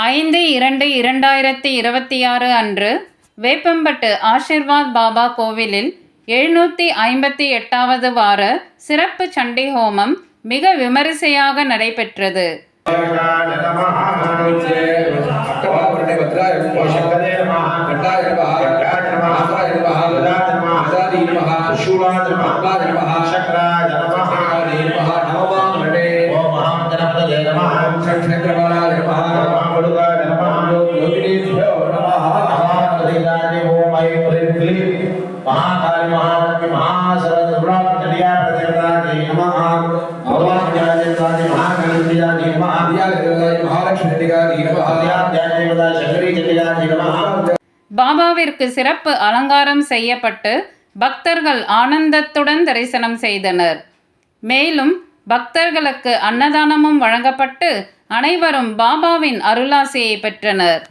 5/2/2026 அன்று வேப்பம்பட்டு ஆஷிர்வாத் பாபா கோவிலில் 758வது வார சிறப்பு சண்டி ஹோமம் மிக விமரிசையாக நடைபெற்றது. பாபாவிற்கு சிறப்பு அலங்காரம் செய்யப்பட்டு பக்தர்கள் ஆனந்தத்துடன் தரிசனம் செய்தனர். மேலும் பக்தர்களுக்கு அன்னதானமும் வழங்கப்பட்டு அனைவரும் பாபாவின் அருளாசியை பெற்றனர்.